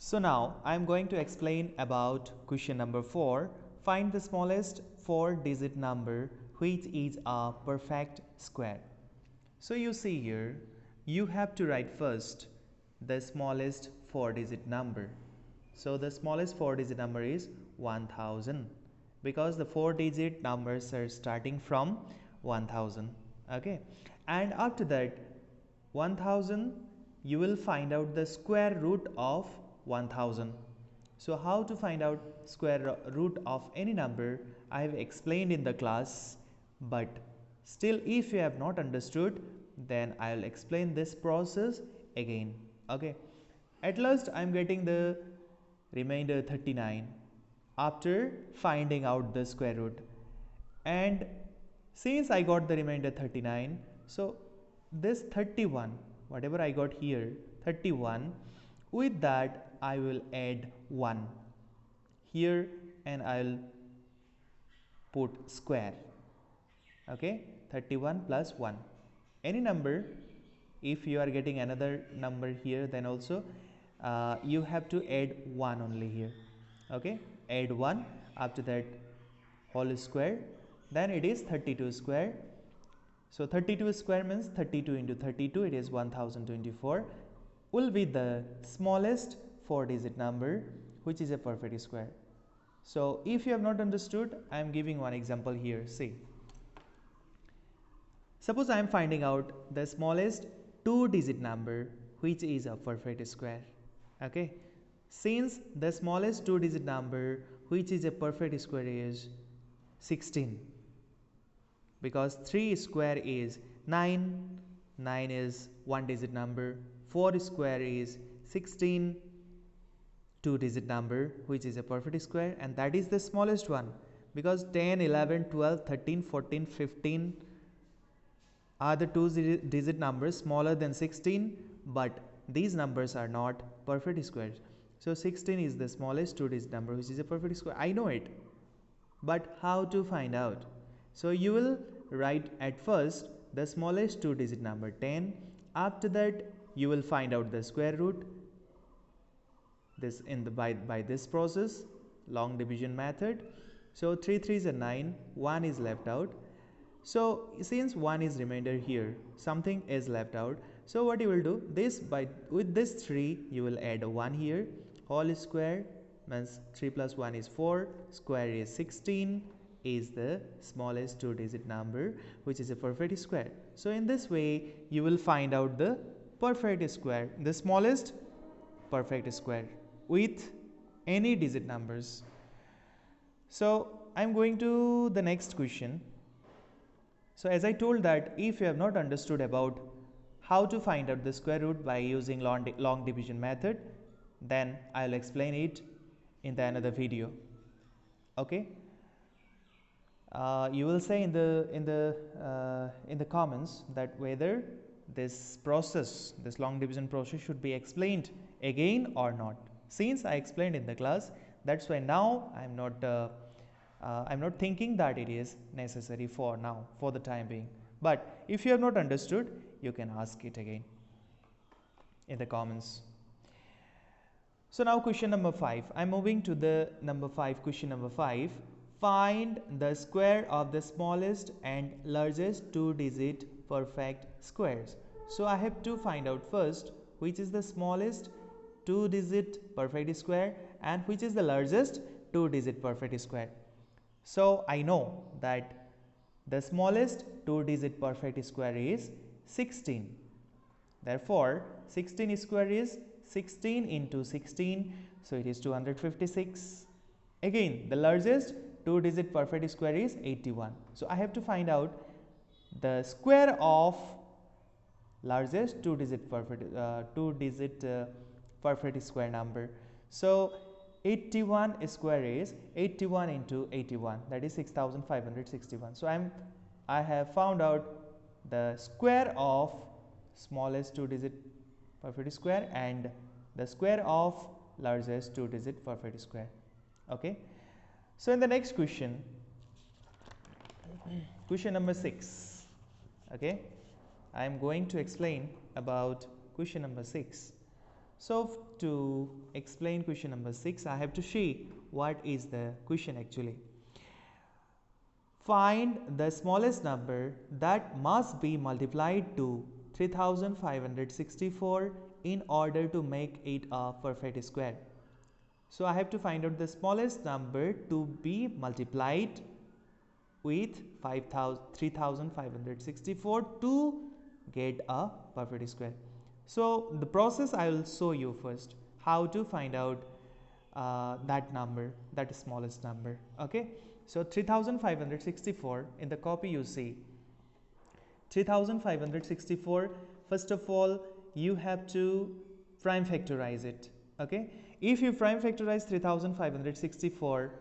So now I am going to explain about question number 4. Find the smallest 4-digit number which is a perfect square. So you see here, you have to write first the smallest 4-digit number. So the smallest 4-digit number is 1000 because the 4-digit numbers are starting from 1000. Okay, and after that 1000 you will find out the square root of 1000. So how to find out square root of any number I have explained in the class, but still if you have not understood, then I will explain this process again. Okay, at last I am getting the remainder 39 after finding out the square root, and since I got the remainder 39, so this 31, whatever I got here 31, with that I will add 1 here and I will put square. Okay, 31 plus 1, any number. If you are getting another number here, then also you have to add 1 only here. Okay, add 1, after that whole square, then it is 32 square. So 32 square means 32 into 32, it is 1024, will be the smallest 4-digit number which is a perfect square. So if you have not understood, I am giving one example here. See, suppose I am finding out the smallest 2-digit number which is a perfect square. Okay, since the smallest 2-digit number which is a perfect square is 16, because 3 square is 9, 9 is 1-digit number, 4 square is 16, 2-digit number which is a perfect square, and that is the smallest one, because 10, 11, 12, 13, 14, 15 are the 2-digit numbers smaller than 16, but these numbers are not perfect squares. So 16 is the smallest 2-digit number which is a perfect square. I know it, but how to find out? So you will write at first the smallest 2-digit number 10, after that you will find out the square root, this in the by this process, long division method. So 3 3s are 9, 1 is left out. So since 1 is remainder here, something is left out. So what you will do, this with this 3 you will add a 1 here, whole square means 3 plus 1 is 4, square is 16, is the smallest 2-digit number which is a perfect square. So in this way you will find out the perfect square, the smallest perfect square with any digit numbers. So I am going to the next question. So as I told that if you have not understood about how to find out the square root by using long division method, then I will explain it in the another video. Okay, you will say in the comments that whether this process, this long division process, should be explained again or not. Since I explained in the class, that's why now I'm not thinking that it is necessary for now, for the time being. But if you have not understood, you can ask it again in the comments. So now question number 5. I'm moving to the number 5. Question number 5. Find the square of the smallest and largest 2-digit perfect squares. So I have to find out first which is the smallest 2-digit perfect square and which is the largest 2-digit perfect square. So I know that the smallest 2-digit perfect square is 16. Therefore 16 square is 16 into 16, so it is 256. Again, the largest 2-digit perfect square is 81. So I have to find out the square of largest 2-digit perfect square number. So 81 square is 81 into 81, that is 6561. So I have found out the square of smallest 2-digit perfect square and the square of largest 2-digit perfect square. Okay, so in the next question, question number 6. Okay, I am going to explain about question number 6. So to explain question number 6, I have to see what is the question actually. Find the smallest number that must be multiplied to 3564 in order to make it a perfect square. So I have to find out the smallest number to be multiplied with 3564 to get a perfect square. So the process I will show you first, how to find out that number, that smallest number. Okay, so 3564, in the copy you see 3564. First of all, you have to prime factorize it. Okay, if you prime factorize 3564,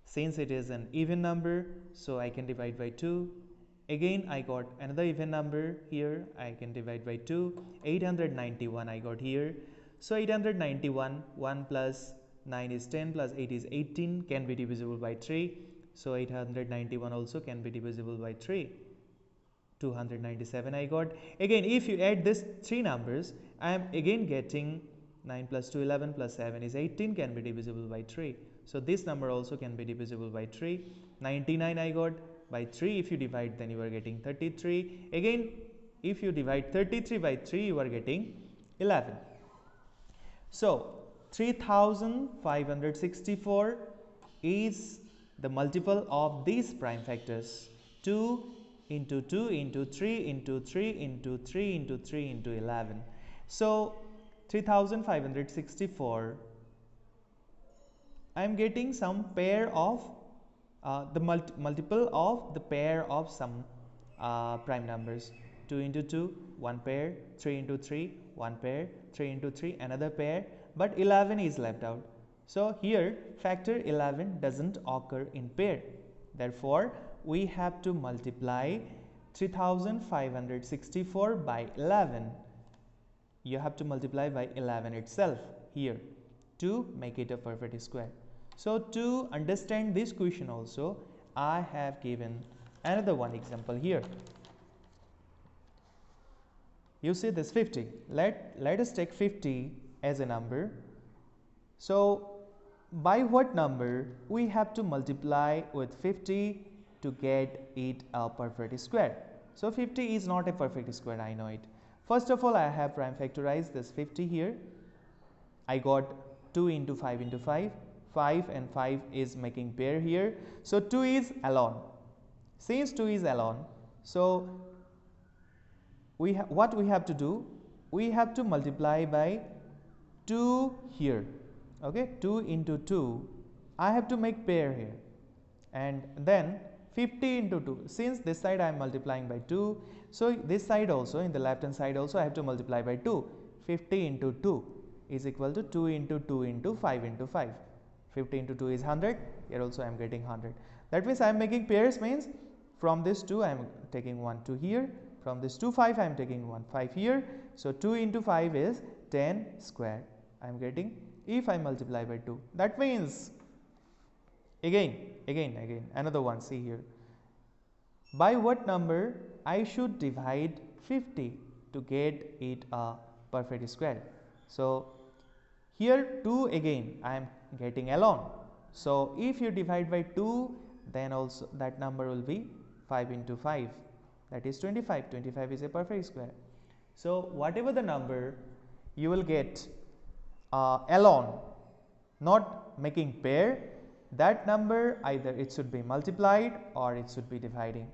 since it is an even number, so I can divide by 2. Again, I got another even number here, I can divide by 2. 891 I got here. So 891, 1 plus 9 is 10 plus 8 is 18, can be divisible by 3. So 891 also can be divisible by 3. 297 I got. Again, if you add these three numbers, I am again getting 9 plus 2 11 plus 7 is 18, can be divisible by 3. So this number also can be divisible by 3. 99 I got. By 3 if you divide, then you are getting 33. Again, if you divide 33 by 3, you are getting 11. So 3564 is the multiple of these prime factors: 2 into 2 into 3 into 3 into 3 into 3 into 11. So 3564, I am getting some pair of the multiple of the pair of some prime numbers. 2 into 2, one pair. 3 into 3, one pair. 3 into 3, another pair. But 11 is left out. So here factor 11 doesn't occur in pair. Therefore, we have to multiply 3564 by 11. You have to multiply by 11 itself here to make it a perfect square. So to understand this question also, I have given another one example here. You see this 50. Let us take 50 as a number. So by what number we have to multiply with 50 to get it a perfect square? So 50 is not a perfect square, I know it. First of all, I have prime factorized this 50 here. I got 2 into 5 into 5. 5 and 5 is making pair here. So 2 is alone. Since 2 is alone, so what we have to do? We have to multiply by 2 here. Okay, 2 into 2. I have to make pair here. And then 50 into 2. Since this side I am multiplying by 2, so this side also, in the left hand side also, I have to multiply by 2. 50 into 2 is equal to 2 into 2 into 5 into 5. 50 into 2 is 100. Here also I am getting 100. That means I am making pairs, means from this 2 I am taking 1 2 here. From this 2 5 I am taking 1 5 here. So 2 into 5 is 10 square. I am getting, if I multiply by 2. That means again another one. See here, by what number I should divide 50 to get it a perfect square? So here 2 again I am getting alone. So if you divide by 2, then also that number will be 5 into 5, that is 25. 25 is a perfect square. So whatever the number you will get alone, not making pair, that number either it should be multiplied or it should be dividing.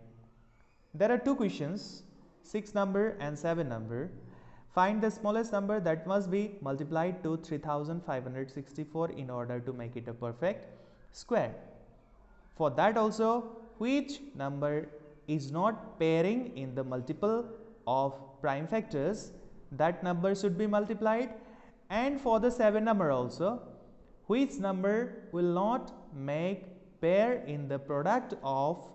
There are two questions, 6 number and 7 number. Find the smallest number that must be multiplied to 3564 in order to make it a perfect square. For that also, which number is not pairing in the multiple of prime factors, that number should be multiplied. And for the 7 number also, which number will not make pair in the product of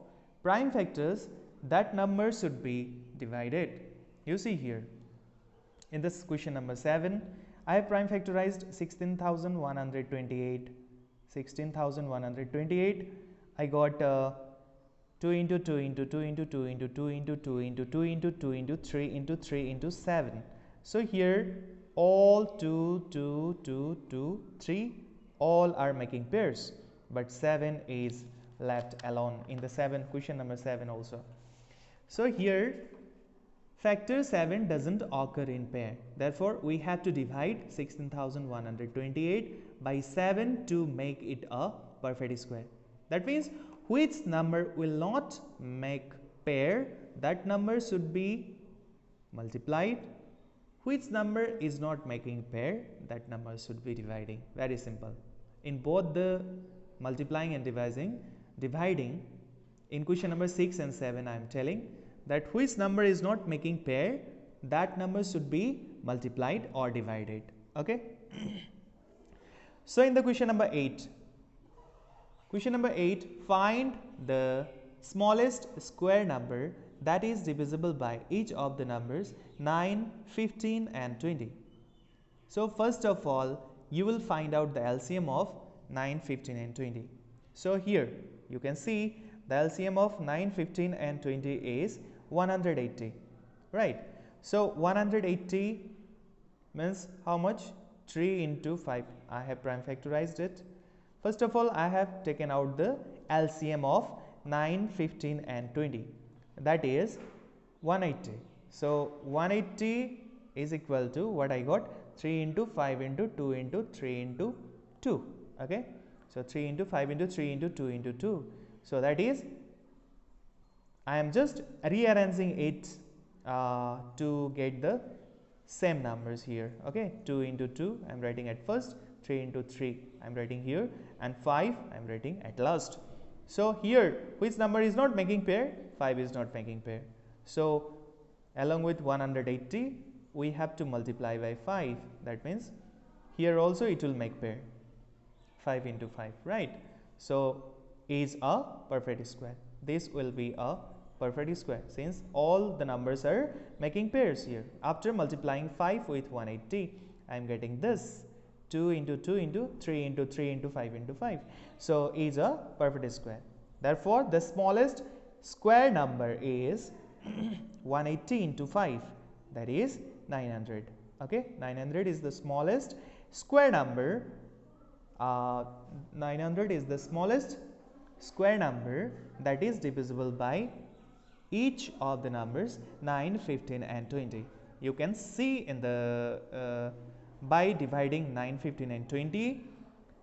prime factors, that number should be divided. You see here, in this question number 7, I have prime factorized 16,128. 16,128. I got 2 into 2 into 2 into 2 into 2 into 2 into 2 into 2 into 3 into 3 into 7. So here all 2, 2, 2, 2, 3 all are making pairs, but 7 is left alone in the question number 7 also. So here factor 7 doesn't occur in pair. Therefore, we have to divide 16,128 by 7 to make it a perfect square. That means which number will not make pair, that number should be multiplied. Which number is not making pair, that number should be dividing. Very simple. In both the multiplying and dividing, in question number 6 and 7 I am telling that which number is not making pair, that number should be multiplied or divided. Okay. So in the question number 8, find the smallest square number that is divisible by each of the numbers 9, 15 and 20. So first of all, you will find out the LCM of 9, 15 and 20. So here you can see the LCM of 9, 15 and 20 is 180, right? So 180 means how much? 3 into 5. I have prime factorized it. First of all, I have taken out the LCM of 9, 15 and 20. That is 180. So 180 is equal to what I got? 3 into 5 into 2 into 3 into 2. Okay. So 3 into 5 into 3 into 2 into 2. So that is, I am just rearranging it to get the same numbers here. Okay. 2 into 2 I am writing at first, 3 into 3 I am writing here, and 5 I am writing at last. So here which number is not making pair? 5 is not making pair. So along with 180 we have to multiply by 5. That means here also it will make pair. 5 into 5, right? So is a perfect square. This will be a perfect square since all the numbers are making pairs here. After multiplying 5 with 180, I am getting this 2 into 2 into 3 into 3 into 5 into 5. So is a perfect square. Therefore, the smallest square number is 180 into 5, that is 900. Okay, 900 is the smallest square number. 900 is the smallest square number that is divisible by each of the numbers 9, 15 and 20. You can see in the by dividing 9, 15 and 20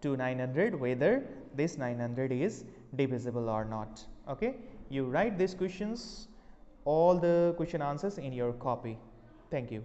to 900 whether this 900 is divisible or not. Okay, you write these questions, all the question answers in your copy. Thank you.